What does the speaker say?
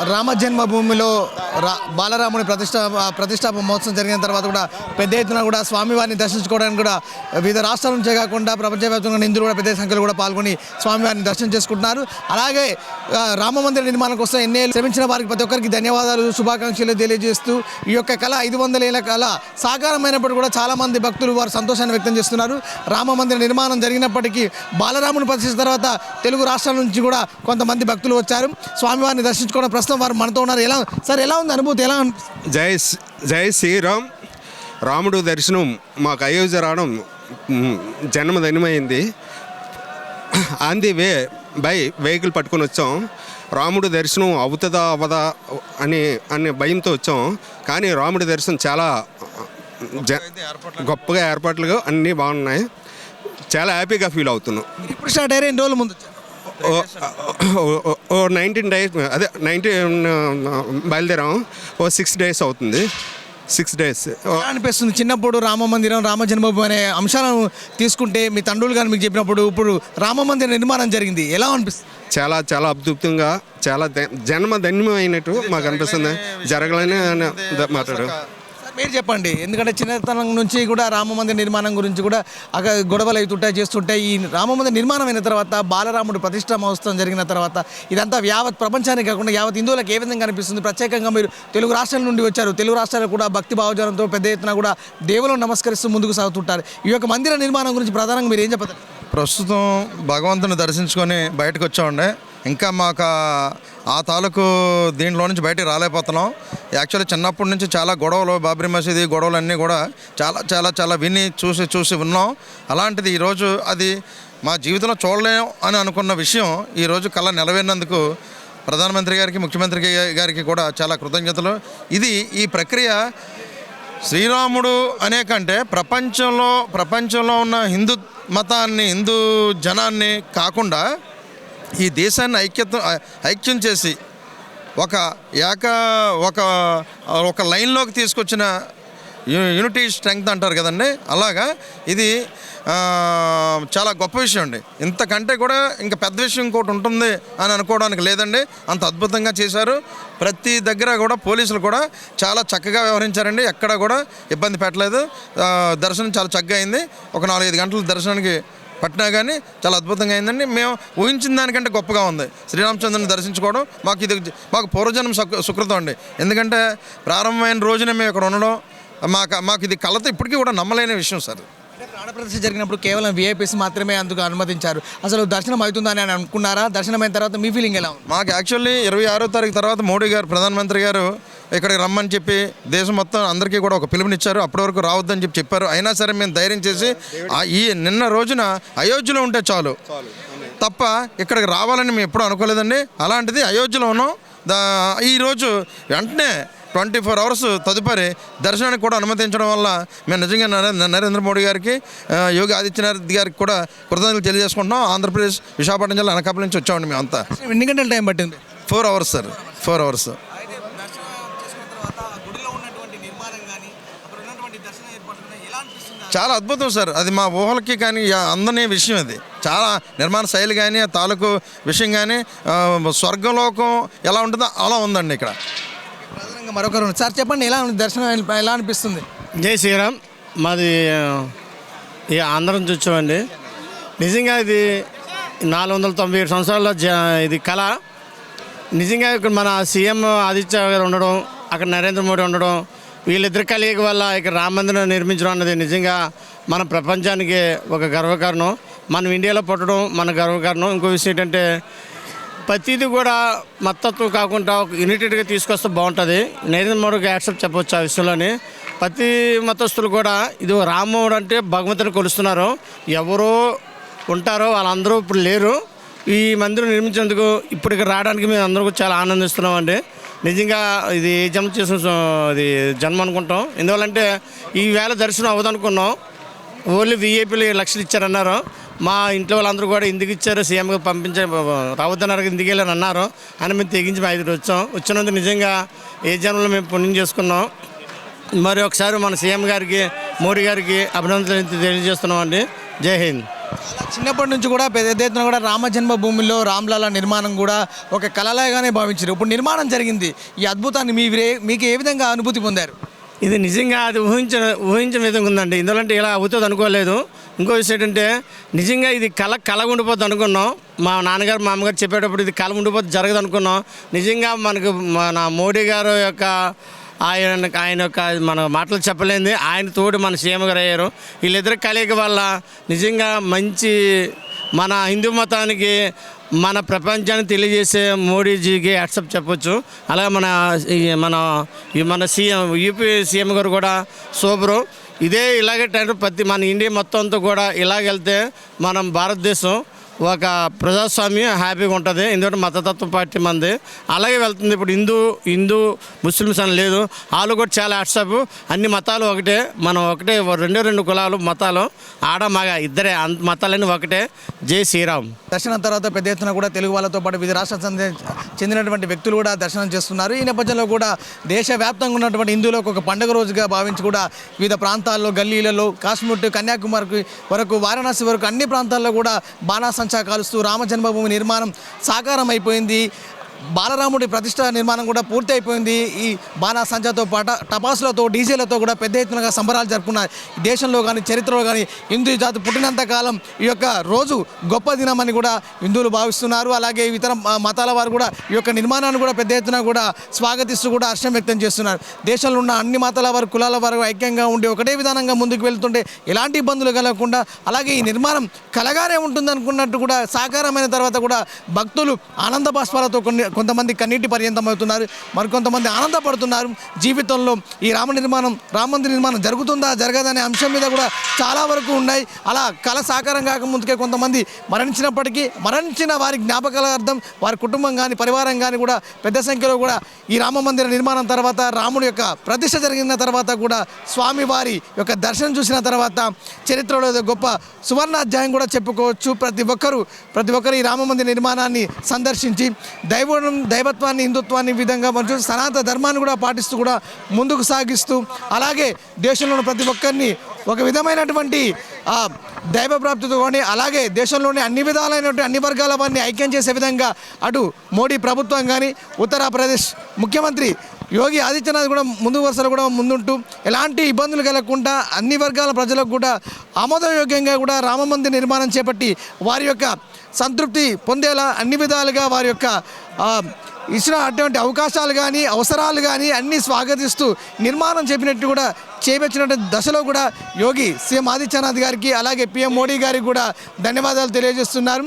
రామ జన్మభూమిలో బాలరాముని ప్రతిష్టాపన మహోత్సవం జరిగిన తర్వాత కూడా పెద్ద ఎత్తున కూడా స్వామివారిని దర్శించుకోవడానికి కూడా వివిధ రాష్ట్రాల నుంచే కాకుండా ప్రపంచవ్యాప్తంగా నిందులు కూడా పెద్ద సంఖ్యలో కూడా పాల్గొని స్వామివారిని దర్శనం చేసుకుంటున్నారు. అలాగే రామ మందిర నిర్మాణం కోసం ఎన్నేళ్ళు శ్రమించిన వారికి ప్రతి ఒక్కరికి ధన్యవాదాలు, శుభాకాంక్షలు తెలియజేస్తూ ఈ యొక్క కళ 500 ఏళ్ల కళ సాకారమైనప్పుడు కూడా చాలామంది భక్తులు వారు సంతోషాన్ని వ్యక్తం చేస్తున్నారు. రామ మందిర నిర్మాణం జరిగినప్పటికీ బాలరాముని ప్రతిష్ఠ తర్వాత తెలుగు రాష్ట్రాల నుంచి కూడా కొంతమంది భక్తులు వచ్చారు. స్వామివారిని దర్శించుకోవడం ప్రస్తుతం వారు మనతో ఉన్నారు. ఎలా ఉంది అనుభూతి? ఎలా జై శ్రీరామ్. రాముడు దర్శనం మాకు అయోధ్య రావడం జన్మదినమైంది. ఆన్ ది వే వెహికల్ పట్టుకొని వచ్చాం. రాముడు దర్శనం అవుతుందా అవ్వదా అనే భయంతో వచ్చాం. కానీ రాముడి దర్శనం చాలా గొప్పగా ఏర్పాట్లుగా అన్నీ బాగున్నాయి. చాలా హ్యాపీగా ఫీల్ అవుతున్నాం. ఇప్పుడు స్టార్ట్ అయ్యారు, ఎన్ని రోజుల ముందు? 19 days, అదే 19 బయలుదేరాం. 6 days అవుతుంది. 6 days అనిపిస్తుంది. చిన్నప్పుడు రామ మందిరం, రామ జన్మభూమి అనే అంశాలను తీసుకుంటే మీ తండ్రులు కానీ మీకు చెప్పినప్పుడు ఇప్పుడు రామ మందిర నిర్మాణం జరిగింది, ఎలా అనిపిస్తుంది? చాలా చాలా అద్భుతంగా, చాలా జన్మధన్యమైనట్టు మాకు అనిపిస్తుంది. జరగలేని మాట్లాడు. మీరు చెప్పండి, ఎందుకంటే చిన్నతనం నుంచి కూడా రామ మందిర నిర్మాణం గురించి కూడా అక్కడ గొడవలు అవుతుంటాయి, చేస్తుంటాయి. ఈ రామ మందిర నిర్మాణం అయిన తర్వాత, బాలరాముడు ప్రతిష్ఠా మహోత్సవం జరిగిన తర్వాత ఇదంతా యావత్ ప్రపంచానికి కాకుండా యావత్ హిందువులకు ఏ విధంగా అనిపిస్తుంది? ప్రత్యేకంగా మీరు తెలుగు రాష్ట్రాల నుండి వచ్చారు. తెలుగు రాష్ట్రాలు కూడా భక్తి భావజనంతో పెద్ద ఎత్తున కూడా దేవులను నమస్కరిస్తూ ముందుకు సాగుతుంటారు. ఈ యొక్క మందిర నిర్మాణం గురించి ప్రధానంగా మీరు ఏం చెప్తారు? ప్రస్తుతం భగవంతుని దర్శించుకొని బయటకు వచ్చామండి. ఇంకా మాకు ఆ తాలూకు దీంట్లో నుంచి బయటికి రాలేకపోతున్నాం. యాక్చువల్లీ చిన్నప్పటి నుంచి చాలా గొడవలు, బాబ్రీ మసీదీ గొడవలన్నీ కూడా చాలా చాలా చాలా విని చూసి ఉన్నాం. అలాంటిది ఈరోజు అది మా జీవితంలో చూడలేం అని అనుకున్న విషయం ఈరోజు కళ నెరవేరినందుకు ప్రధానమంత్రి గారికి, ముఖ్యమంత్రి గారికి కూడా చాలా కృతజ్ఞతలు. ఈ ప్రక్రియ శ్రీరాముడు అనే కంటే ప్రపంచంలో ఉన్న హిందూ మతాన్ని, హిందూ జనాన్ని కాకుండా ఈ దేశాన్ని ఐక్యం చేసి ఒక లైన్లోకి తీసుకొచ్చిన యూనిటీ స్ట్రెంగ్త్ అంటారు కదండి, అలాగా ఇది చాలా గొప్ప విషయం అండి. ఇంతకంటే కూడా ఇంకా పెద్ద విషయం ఇంకోటి ఉంటుంది అని అనుకోవడానికి లేదండి. అంత అద్భుతంగా చేశారు. ప్రతి దగ్గర కూడా పోలీసులు కూడా చాలా చక్కగా వ్యవహరించారండి. ఎక్కడ కూడా ఇబ్బంది పెట్టలేదు. దర్శనం చాలా చక్కగా అయింది. ఒక 4-5 గంటల దర్శనానికి పట్టినా కానీ చాలా అద్భుతంగా అయిందండి. మేము ఊహించిన దానికంటే గొప్పగా ఉంది. శ్రీరామచంద్రుని దర్శించుకోవడం మాకు పూర్వజన్మ సుకృతం అండి. ఎందుకంటే ప్రారంభమైన రోజునే మేము ఇక్కడ ఉండడం మాకు ఇది కళతో ఇప్పటికీ కూడా నమ్మలేని విషయం సార్. ప్రాణప్రతిష్ఠ జరిగినప్పుడు కేవలం విఐపీస్ మాత్రమే అందుకు అనుమతించారు. అసలు దర్శనం అవుతుందని అని అనుకున్నారా? దర్శనం అయిన తర్వాత మీ ఫీలింగ్ ఎలా ఉంది? మాకు యాక్చువల్లీ 26వ తారీఖు తర్వాత మోడీ గారు, ప్రధానమంత్రి గారు ఇక్కడికి రమ్మని చెప్పి దేశం మొత్తం అందరికీ కూడా ఒక పిలుపునిచ్చారు. అప్పటి వరకు రావద్దని చెప్పారు. అయినా సరే మేము ధైర్యం చేసి నిన్న రోజున అయోధ్యలో ఉంటే చాలు తప్ప ఇక్కడికి రావాలని మేము ఎప్పుడూ అనుకోలేదండి. అలాంటిది అయోధ్యలో ఉన్నాం. ఈరోజు వెంటనే 24 hours తదుపరి దర్శనానికి కూడా అనుమతించడం వల్ల మేము నిజంగా నరేంద్ర మోడీ గారికి, యోగి ఆదిత్యనాథ్ గారికి కూడా కృతజ్ఞతలు తెలియజేసుకుంటున్నాం. ఆంధ్రప్రదేశ్ విశాఖపట్నం జిల్లా అనకాపల్లి నుంచి వచ్చామండి మేమంతా. ఎన్ని గంటల టైం పట్టింది? 4 hours సార్. 4 hours. చాలా అద్భుతం సార్. అది మా ఊహలకి కానీ అందని విషయం. అది చాలా నిర్మాణ శైలి కానీ, ఆ తాలూకు విషయం కానీ, స్వర్గలోకం ఎలా ఉంటుందో అలా ఉందండి ఇక్కడ. మరొకరు సార్ చెప్పండి, ఎలా ఉంది దర్శనం? ఎలా అనిపిస్తుంది? జై శ్రీరామ్. మాది ఆంధ్ర నుంచి వచ్చామండి. నిజంగా ఇది 497 సంవత్సరాల ఇది కళ. నిజంగా ఇక్కడ మన సీఎం ఆదిత్య గారు ఉండడం, అక్కడ నరేంద్ర మోడీ ఉండడం, వీళ్ళిద్దరి కలయిక వల్ల ఇక్కడ రామ మందిరం నిర్మించడం అన్నది నిజంగా మన ప్రపంచానికి ఒక గర్వకారణం. మనం ఇండియాలో పుట్టడం మన గర్వకారణం. ఇంకో విషయం ఏంటంటే ప్రతిదీ కూడా మత్తత్వం కాకుండా ఒక యునైటెడ్గా తీసుకొస్తే బాగుంటుంది. నరేంద్ర మోడీకి యాక్సెప్ట్ చెప్పవచ్చు ఆ విషయంలోని. ప్రతి మతస్థులు కూడా ఇది రాముడు అంటే భగవంతుని కొలుస్తున్నారు. ఎవరో ఉంటారో వాళ్ళందరూ ఇప్పుడు లేరు. ఈ మందిరం నిర్మించేందుకు ఇప్పటికి రావడానికి మేము అందరూ చాలా ఆనందిస్తున్నామండి. నిజంగా ఇది జన్మ చేసిన ఇది జన్మ అనుకుంటాం. ఎందువల్లంటే ఈ వేళ దర్శనం అవ్వదనుకున్నాం. ఓన్లీ విఐపీలు లక్షలు ఇచ్చారన్నారు. మా ఇంట్లో వాళ్ళందరూ కూడా ఎందుకు ఇచ్చారు, సీఎంగా రావద్దన్నారు, ఎందుకు వెళ్ళని అన్నారు అని మేము తెగించి 5 వచ్చినందుకు నిజంగా ఏ జన్మలో మేము పుణ్యం చేసుకున్నాం. మరి ఒకసారి మన సీఎం గారికి, మోడీ గారికి అభినందనలు తెలియజేస్తున్నాం అండి. జై హింద్. చాలా చిన్నప్పటి నుంచి కూడా పెద్ద ఎత్తున కూడా రామ జన్మభూమిలో రామ్లలా నిర్మాణం కూడా ఒక కళలాగానే భావించారు. ఇప్పుడు నిర్మాణం జరిగింది. ఈ అద్భుతాన్ని మీకు ఏ విధంగా అనుభూతి పొందారు? ఇది నిజంగా అది ఊహించిన విధంగా ఉందండి. ఇందులో ఇలా అవుతుంది అనుకోలేదు. ఇంకో విషయం ఏంటంటే నిజంగా ఇది కళ ఉండిపోద్ది అనుకున్నాం. మా నాన్నగారు మా అమ్మగారు చెప్పేటప్పుడు ఇది కళ ఉండిపోద్ది జరగదు అనుకున్నాం. నిజంగా మనకు మన మోడీ గారు యొక్క ఆయన యొక్క మన మాటలు చెప్పలేంది. ఆయన తోడు మన సీఎం గారు అయ్యారు. వీళ్ళిద్దరి కలయిక వల్ల నిజంగా మంచి మన హిందూ మతానికి మన ప్రపంచాన్ని తెలియజేసే మోడీజీకి యాక్సెప్ట్ చెప్పొచ్చు. అలాగే మన సీఎం యూపీ సీఎం గారు కూడా సూపరు. ఇలాగే టైం మన ఇండియా మొత్తం అంతా కూడా ఇలాగెళ్తే మనం భారతదేశం ఒక ప్రజాస్వామ్యం హ్యాపీగా ఉంటుంది. ఎందుకంటే మతతత్వ పార్టీ మంది అలాగే వెళ్తుంది. ఇప్పుడు హిందూ ముస్లిమ్స్ అని లేదు. వాళ్ళు కూడా చాలా యాక్సెప్ట్. అన్ని మతాలు ఒకటే, మనం ఒకటే, రెండు కులాలు మతాలు ఆడ మగ ఇద్దరే, మతాలన్నీ ఒకటే. జై శ్రీరామ్. దర్శనం తర్వాత పెద్ద ఎత్తున కూడా తెలుగు వాళ్ళతో పాటు వివిధ రాష్ట్రాలకు చెందినటువంటి వ్యక్తులు కూడా దర్శనం చేస్తున్నారు. ఈ నేపథ్యంలో కూడా దేశవ్యాప్తంగా ఉన్నటువంటి హిందువులకు ఒక పండుగ రోజుగా భావించి కూడా వివిధ ప్రాంతాల్లో గల్లీలలో కాశ్మీర్ టు కన్యాకుమారి వరకు వారణాసి వరకు అన్ని ప్రాంతాల్లో కూడా బాణాసంచా కాలుస్తూ రామ జన్మభూమి నిర్మాణం సాకారం అయిపోయింది. బాలరాముడి ప్రతిష్ట నిర్మాణం కూడా పూర్తి అయిపోయింది. ఈ బాణాసంచాతో పాటు టపాసులతో డీజేలతో కూడా పెద్ద ఎత్తునగా సంబరాలు జరుపుకున్నారు. దేశంలో కానీ చరిత్రలో కానీ హిందూ జాతి పుట్టినంత కాలం ఈ యొక్క రోజు గొప్ప దినమని కూడా హిందువులు భావిస్తున్నారు. అలాగే ఇతర మతాల వారు కూడా ఈ యొక్క నిర్మాణాన్ని కూడా పెద్ద ఎత్తున కూడా స్వాగతిస్తూ కూడా హర్షం వ్యక్తం చేస్తున్నారు. దేశంలో ఉన్న అన్ని మతాల వారు కులాల వారు ఐక్యంగా ఉండి ఒకటే విధానంగా ముందుకు వెళ్తుంటే ఎలాంటి ఇబ్బందులు కలగకుండా అలాగే ఈ నిర్మాణం కలగానే ఉంటుంది అనుకున్నట్టు కూడా సాకారమైన తర్వాత కూడా భక్తులు ఆనంద బాష్పాలతో కొంతమంది కన్నీటి పర్యంతం అవుతున్నారు. మరికొంతమంది ఆనందపడుతున్నారు. జీవితంలో ఈ రామ మందిర నిర్మాణం జరుగుతుందా జరగదనే అంశం మీద కూడా చాలా వరకు ఉన్నాయి. అలా కళ సాకారం కాకముందుకే కొంతమంది మరణించిన వారి జ్ఞాపకార్థం వారి కుటుంబం కానీ పరివారం కానీ కూడా పెద్ద సంఖ్యలో కూడా ఈ రామ మందిర నిర్మాణం తర్వాత రాముడి యొక్క ప్రతిష్ఠ జరిగిన తర్వాత కూడా స్వామివారి యొక్క దర్శనం చూసిన తర్వాత చరిత్రలో గొప్ప సువర్ణాధ్యాయం కూడా చెప్పుకోవచ్చు. ప్రతి ఒక్కరు ఈ రామ మందిర నిర్మాణాన్ని సందర్శించి దైవత్వాన్ని హిందుత్వాన్ని విధంగా మరియు సనాతన ధర్మాన్ని కూడా పాటిస్తూ కూడా ముందుకు సాగిస్తూ అలాగే దేశంలోని ప్రతి ఒక్కరిని ఒక విధమైనటువంటి దైవ ప్రాప్తితో కానీ అలాగే దేశంలోని అన్ని విధాలైనటువంటి అన్ని వర్గాల వారిని ఐక్యం చేసే విధంగా అటు మోడీ ప్రభుత్వం కానీ ఉత్తరప్రదేశ్ ముఖ్యమంత్రి యోగి ఆదిత్యనాథ్ కూడా ముందు వరుసలో కూడా ముందుంటూ ఎలాంటి ఇబ్బందులు కలగకుండా అన్ని వర్గాల ప్రజలకు కూడా ఆమోదయోగ్యంగా కూడా రామ మందిర నిర్మాణం చేపట్టి వారి యొక్క సంతృప్తి పొందేలా అన్ని విధాలుగా వారి యొక్క ఇచ్చిన అటువంటి అవకాశాలు కానీ అవసరాలు కానీ అన్నీ స్వాగతిస్తూ నిర్మాణం చెప్పినట్టు కూడా చేపట్టినటువంటి దశలో కూడా యోగి సీఎం ఆదిత్యనాథ్ గారికి అలాగే పీఎం మోడీ గారికి కూడా ధన్యవాదాలు తెలియజేస్తున్నారు.